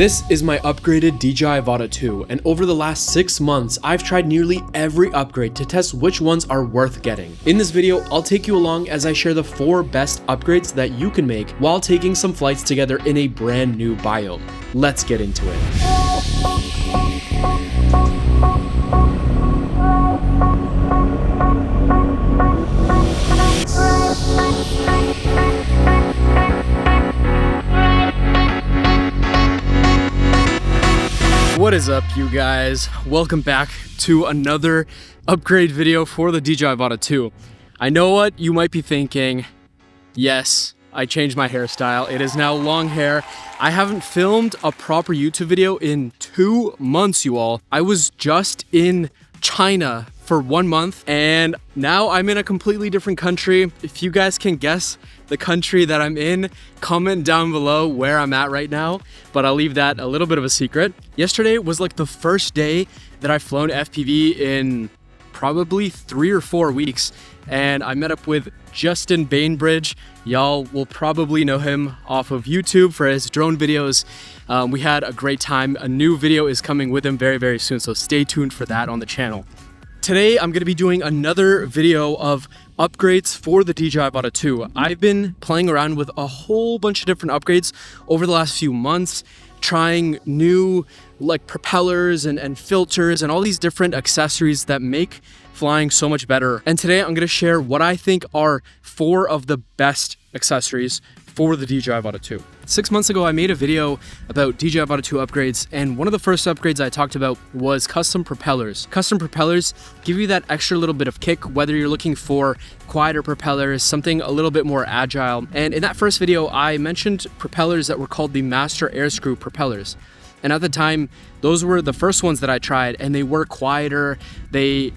This is my upgraded DJI Avata 2, and over the last 6 months, I've tried nearly every upgrade to test which ones are worth getting. In this video, I'll take you along as I share the 4 best upgrades that you can make while taking some flights together in a brand new biome. Let's get into it. What is up, you guys? Welcome back to another upgrade video for the DJI Avata 2. I know what you might be thinking. Yes, I changed my hairstyle. It is now long hair. I haven't filmed a proper YouTube video in 2 months, you all. I was just in China for 1 month, and now I'm in a completely different country. If you guys can guess the country that I'm in, comment down below where I'm at right now, but I'll leave that a little bit of a secret. Yesterday was like the first day that I've flown FPV in probably 3 or 4 weeks, and I met up with Justin Bainbridge. Y'all will probably know him off of YouTube for his drone videos. We had a great time. A new video is coming with him very, very soon, so stay tuned for that on the channel. Today, I'm going to be doing another video of upgrades for the DJI Avata 2. I've been playing around with a whole bunch of different upgrades over the last few months, trying new like propellers and filters and all these different accessories that make flying so much better. And today, I'm going to share what I think are 4 of the best accessories for the DJI Avata 2. 6 months ago, I made a video about DJI Avata 2 upgrades, and one of the first upgrades I talked about was custom propellers. Custom propellers give you that extra little bit of kick, whether you're looking for quieter propellers, something a little bit more agile. And in that first video, I mentioned propellers that were called the Master Airscrew propellers. And at the time, those were the first ones that I tried, and they were quieter. They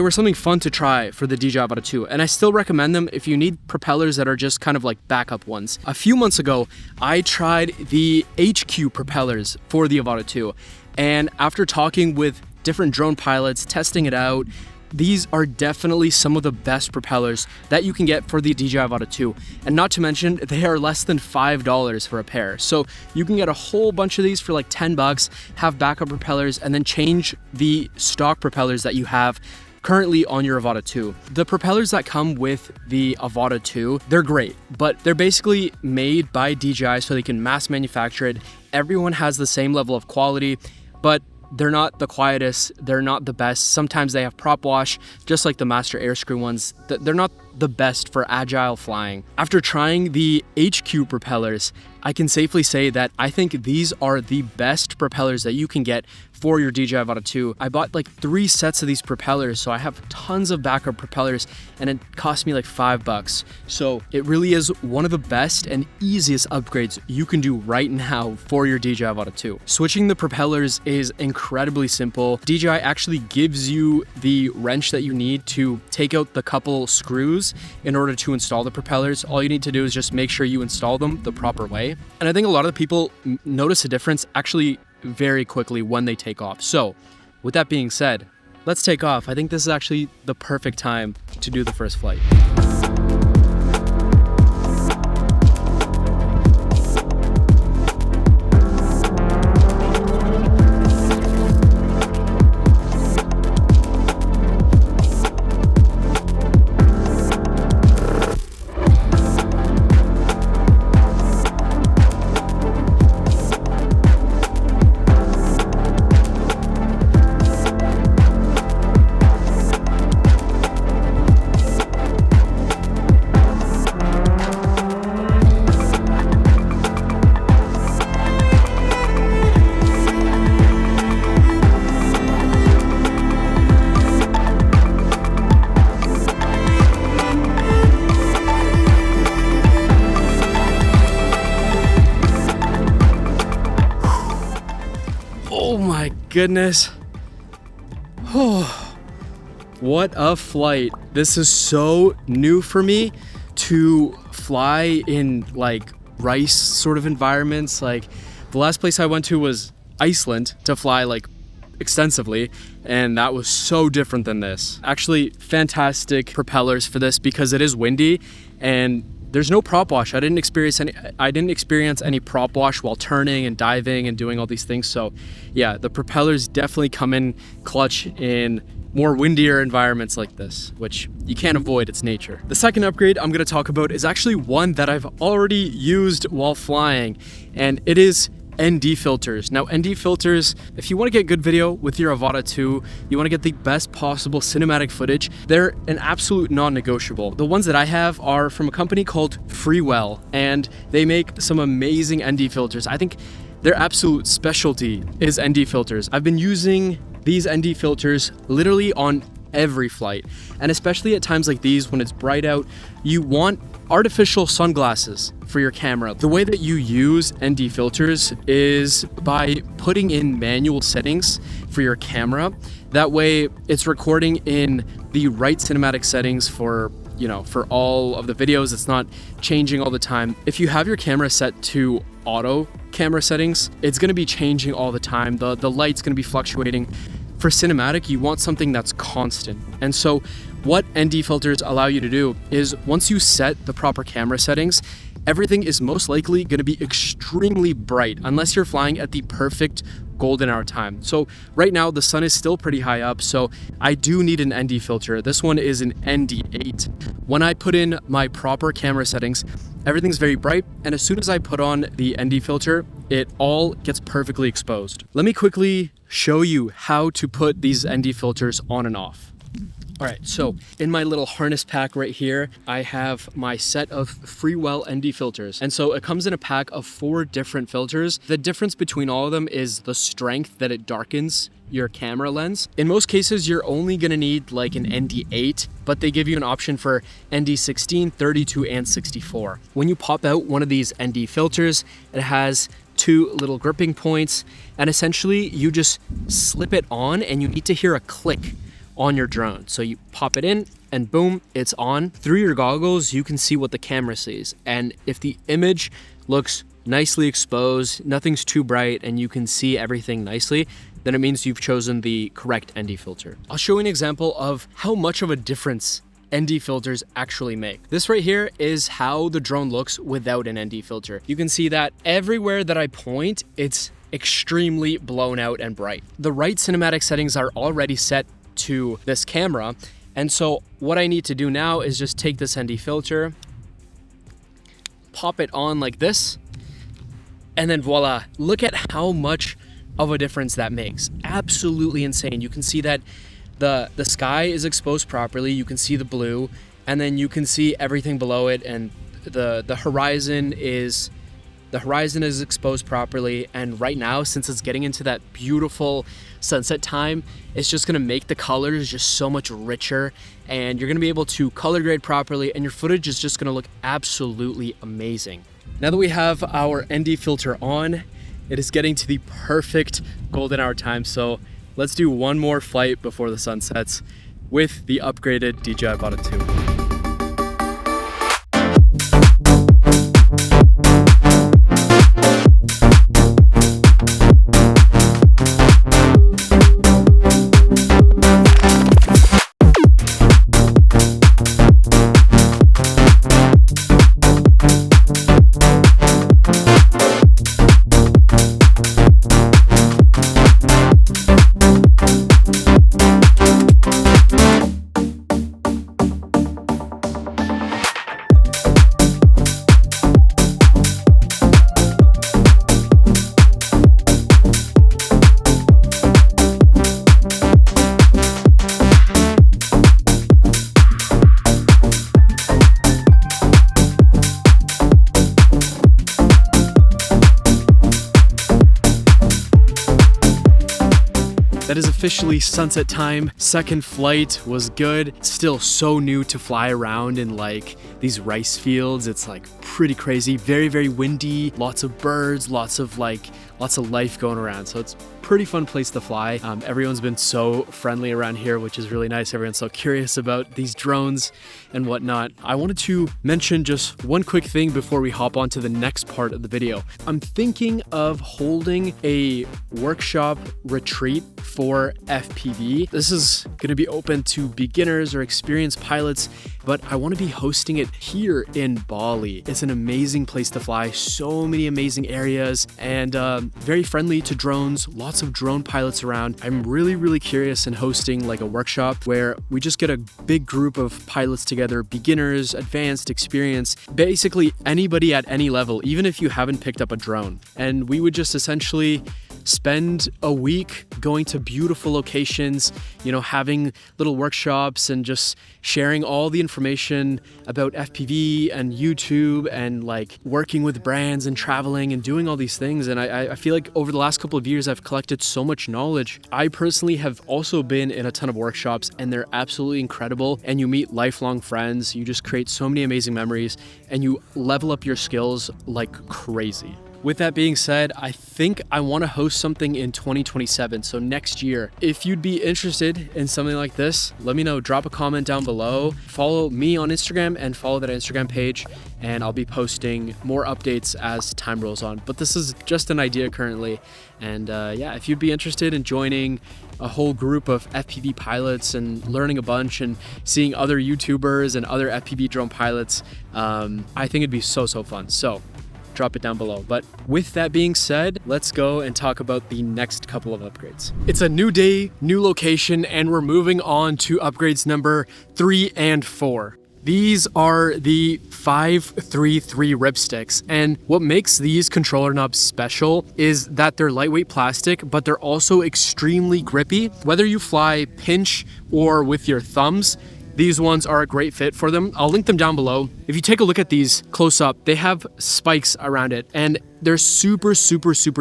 were something fun to try for the DJI Avata 2, and I still recommend them if you need propellers that are just kind of like backup ones. A few months ago, I tried the HQ propellers for the Avata 2, and after talking with different drone pilots, testing it out, these are definitely some of the best propellers that you can get for the DJI Avata 2. And not to mention, they are less than $5 for a pair. So you can get a whole bunch of these for like 10 bucks, have backup propellers, and then change the stock propellers that you have currently on your Avata 2. The propellers that come with the Avata 2, they're great, but they're basically made by DJI so they can mass manufacture it. Everyone has the same level of quality, but they're not the quietest, they're not the best. Sometimes they have prop wash, just like the Master Airscrew ones. They're not the best for agile flying. After trying the HQ propellers, I can safely say that I think these are the best propellers that you can get for your DJI Avata 2. I bought like 3 sets of these propellers, so I have tons of backup propellers, and it cost me like $5. So it really is one of the best and easiest upgrades you can do right now for your DJI Avata 2. Switching the propellers is incredibly simple. DJI actually gives you the wrench that you need to take out the couple screws in order to install the propellers. All you need to do is just make sure you install them the proper way. And I think a lot of the people notice a difference actually very quickly when they take off. So with that being said, let's take off. I think this is actually the perfect time to do the first flight. Oh my goodness. Oh, what a flight. This is so new for me to fly in like rice sort of environments. Like the last place I went to was Iceland to fly like extensively, and that was so different than this. Actually, fantastic propellers for this because it is windy, and there's no prop wash. I didn't experience any prop wash while turning and diving and doing all these things. So yeah, the propellers definitely come in clutch in more windier environments like this, which you can't avoid, it's nature. The second upgrade I'm gonna talk about is actually one that I've already used while flying, and it is ND filters. Now, ND filters, if you want to get good video with your Avata 2, you want to get the best possible cinematic footage, they're an absolute non-negotiable. The ones that I have are from a company called Freewell, and they make some amazing ND filters. I think their absolute specialty is ND filters. I've been using these ND filters literally on every flight, and especially at times like these when it's bright out, you want artificial sunglasses for your camera. The way that you use ND filters is by putting in manual settings for your camera. That way it's recording in the right cinematic settings for all of the videos. It's not changing all the time. If you have your camera set to auto camera settings, it's going to be changing all the time. The light's going to be fluctuating. For cinematic, you want something that's constant. And so what ND filters allow you to do is once you set the proper camera settings, everything is most likely going to be extremely bright unless you're flying at the perfect golden hour time. So right now the sun is still pretty high up, so I do need an ND filter. This one is an ND8. When I put in my proper camera settings, everything's very bright, and as soon as I put on the ND filter, it all gets perfectly exposed. Let me quickly show you how to put these ND filters on and off. All right, so in my little harness pack right here, I have my set of Freewell ND filters. And so it comes in a pack of 4 different filters. The difference between all of them is the strength that it darkens your camera lens. In most cases, you're only gonna need like an ND8, but they give you an option for ND16, 32, and 64. When you pop out one of these ND filters, it has 2 little gripping points, and essentially you just slip it on and you need to hear a click on your drone. So you pop it in and boom, it's on. Through your goggles, you can see what the camera sees. And if the image looks nicely exposed, nothing's too bright, and you can see everything nicely, then it means you've chosen the correct ND filter. I'll show you an example of how much of a difference ND filters actually make. This right here is how the drone looks without an ND filter. You can see that everywhere that I point, it's extremely blown out and bright. The right cinematic settings are already set to this camera, and so what I need to do now is just take this ND filter, pop it on like this, and then voila, look at how much of a difference that makes. Absolutely insane. You can see that the sky is exposed properly, you can see the blue, and then you can see everything below it, and the horizon is exposed properly. And right now, since it's getting into that beautiful sunset time, it's just gonna make the colors just so much richer, and you're gonna be able to color grade properly, and your footage is just gonna look absolutely amazing. Now that we have our ND filter on, it is getting to the perfect golden hour time, so let's do one more flight before the sun sets with the upgraded DJI Avata 2. That is officially sunset time. Second flight was good. Still so new to fly around in like these rice fields. It's like pretty crazy, very, very windy, lots of birds, lots of life going around. So it's pretty fun place to fly. Everyone's been so friendly around here, which is really nice. Everyone's so curious about these drones and whatnot. I wanted to mention just one quick thing before we hop on to the next part of the video. I'm thinking of holding a workshop retreat for FPV. This is going to be open to beginners or experienced pilots, but I want to be hosting it here in Bali. It's an amazing place to fly, so many amazing areas, and very friendly to drones, lots of drone pilots around. I'm really curious in hosting like a workshop where we just get a big group of pilots together, beginners, advanced, experienced, basically anybody at any level, even if you haven't picked up a drone. And we would just essentially spend a week going to beautiful locations, you know, having little workshops and just sharing all the information about FPV and YouTube and like working with brands and traveling and doing all these things. And I feel like over the last couple of years, I've collected so much knowledge. I personally have also been in a ton of workshops and they're absolutely incredible. And you meet lifelong friends. You just create so many amazing memories and you level up your skills like crazy. With that being said, I think I want to host something in 2027, so next year. If you'd be interested in something like this, let me know. Drop a comment down below. Follow me on Instagram and follow that Instagram page, and I'll be posting more updates as time rolls on. But this is just an idea currently. And yeah, if you'd be interested in joining a whole group of FPV pilots and learning a bunch and seeing other YouTubers and other FPV drone pilots, I think it'd be so fun. So drop it down below. But with that being said, let's go and talk about the next couple of upgrades. It's a new day, new location, and we're moving on to upgrades number 3 and 4. These are the 533 Ripsticks, and what makes these controller knobs special is that they're lightweight plastic, but they're also extremely grippy. Whether you fly pinch or with your thumbs, these ones are a great fit for them. I'll link them down below. If you take a look at these close up, they have spikes around it and they're super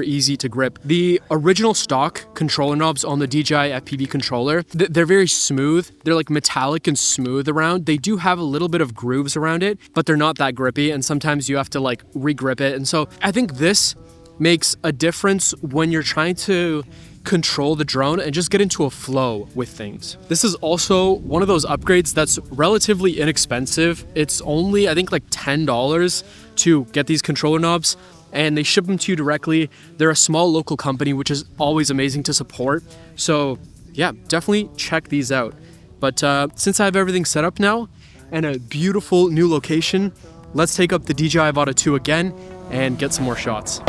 easy to grip. The original stock controller knobs on the DJI FPV controller, they're very smooth. They're like metallic and smooth around. They do have a little bit of grooves around it, but they're not that grippy. And sometimes you have to like re-grip it. And so I think this makes a difference when you're trying to control the drone and just get into a flow with things. This is also one of those upgrades that's relatively inexpensive. It's only, I think, like $10 to get these controller knobs, and they ship them to you directly. They're a small local company, which is always amazing to support. So yeah, definitely check these out. But since I have everything set up now and a beautiful new location, let's take up the DJI Avata 2 again and get some more shots.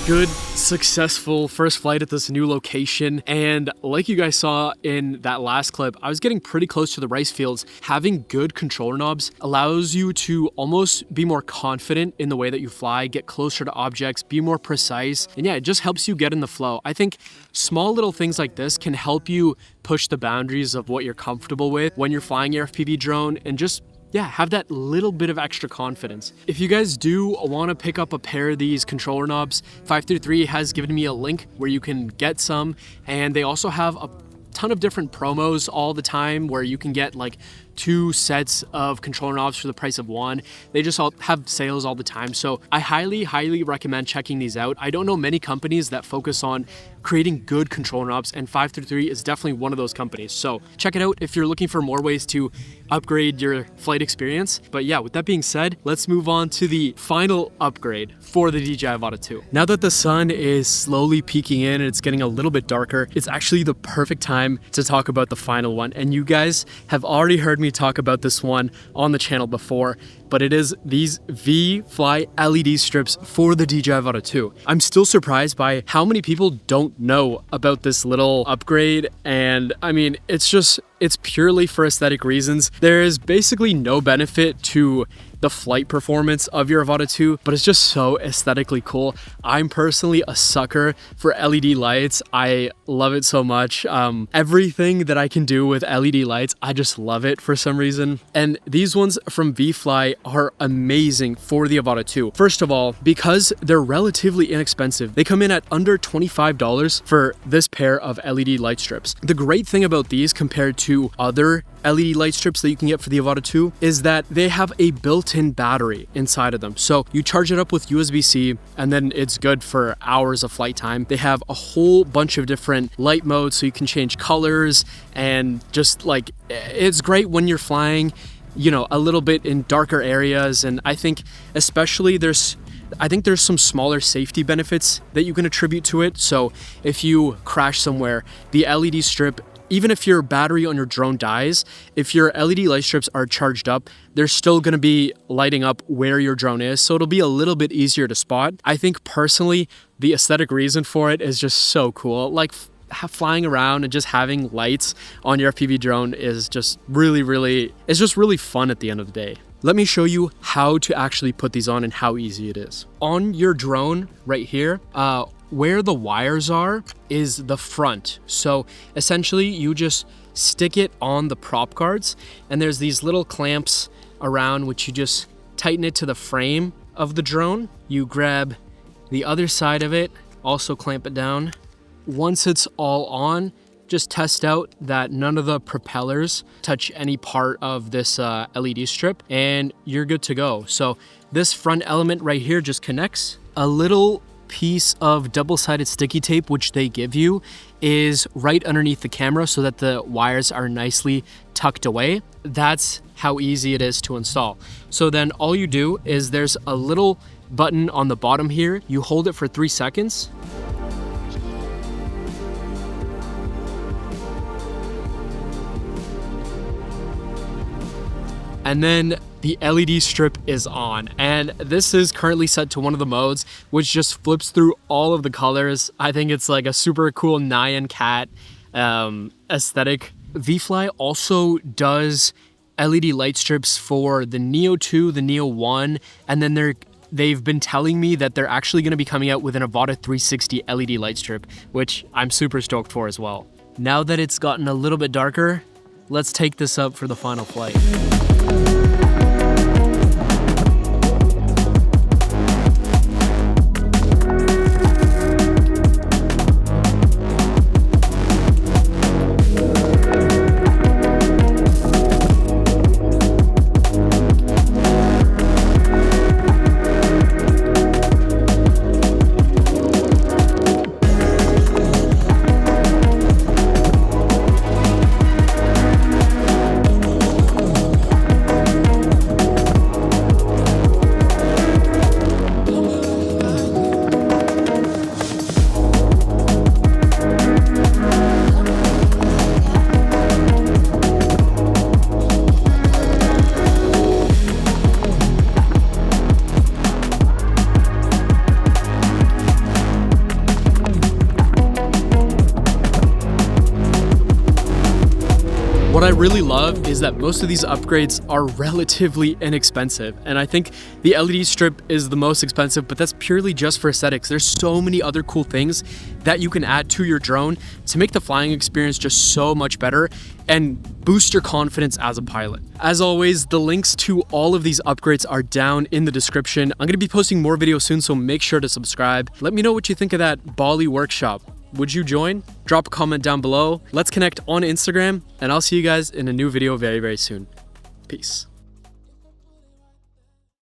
Good, successful first flight at this new location. And like you guys saw in that last clip, I was getting pretty close to the rice fields. Having good controller knobs allows you to almost be more confident in the way that you fly, get closer to objects, be more precise. And yeah, it just helps you get in the flow. I think small little things like this can help you push the boundaries of what you're comfortable with when you're flying your FPV drone and just have that little bit of extra confidence. If you guys do want to pick up a pair of these controller knobs, 533 has given me a link where you can get some, and they also have a ton of different promos all the time where you can get like 2 sets of controller knobs for the price of 1. They just all have sales all the time. So I highly recommend checking these out. I don't know many companies that focus on creating good controller knobs, and 533 is definitely one of those companies. So check it out if you're looking for more ways to upgrade your flight experience. But yeah, with that being said, let's move on to the final upgrade for the DJI Avata 2. Now that the sun is slowly peeking in and it's getting a little bit darker, it's actually the perfect time to talk about the final one. And you guys have already heard me talk about this one on the channel before, but it is these VIFLY LED strips for the DJI Avata 2. I'm still surprised by how many people don't know about this little upgrade, and I mean, it's purely for aesthetic reasons. There is basically no benefit to the flight performance of your Avata 2, but it's just so aesthetically cool. I'm personally a sucker for LED lights. I love it so much. Everything that I can do with LED lights, I just love it for some reason. And these ones from VIFLY are amazing for the Avata 2. First of all, because they're relatively inexpensive, they come in at under $25 for this pair of LED light strips. The great thing about these compared to other LED light strips that you can get for the Avata 2 is that they have a built-in battery inside of them. So you charge it up with USB-C and then it's good for hours of flight time. They have a whole bunch of different light modes so you can change colors, and just like, it's great when you're flying, you know, a little bit in darker areas. And I think especially there's some smaller safety benefits that you can attribute to it. So if you crash somewhere, the LED strip, even if your battery on your drone dies, if your LED light strips are charged up, they're still going to be lighting up where your drone is. So it'll be a little bit easier to spot. I think personally, the aesthetic reason for it is just so cool. Like flying around and just having lights on your FPV drone is just really fun at the end of the day. Let me show you how to actually put these on and how easy it is. On your drone right here, where the wires are is the front. So essentially you just stick it on the prop guards, and there's these little clamps around which you just tighten it to the frame of the drone. You grab the other side of it, also clamp it down. Once it's all on, just test out that none of the propellers touch any part of this LED strip, and you're good to go. So this front element right here just connects. A little piece of double-sided sticky tape which they give you is right underneath the camera so that the wires are nicely tucked away. That's how easy it is to install. So then all you do is there's a little button on the bottom here. You hold it for 3 seconds. And then the LED strip is on, and this is currently set to one of the modes which just flips through all of the colors. I think it's like a super cool Nyan cat aesthetic. VIFLY also does LED light strips for the Neo 2, the Neo 1, and then they've been telling me that they're actually going to be coming out with an Avata 360 LED light strip, which I'm super stoked for as well. Now that it's gotten a little bit darker, let's take this up for the final flight. What I really love is that most of these upgrades are relatively inexpensive, and I think the LED strip is the most expensive, but that's purely just for aesthetics. There's so many other cool things that you can add to your drone to make the flying experience just so much better and boost your confidence as a pilot. As always, the links to all of these upgrades are down in the description. I'm gonna be posting more videos soon, so make sure to subscribe. Let me know what you think of that Bali workshop. Would you join? Drop a comment down below. Let's connect on Instagram, and I'll see you guys in a new video very, very soon. Peace.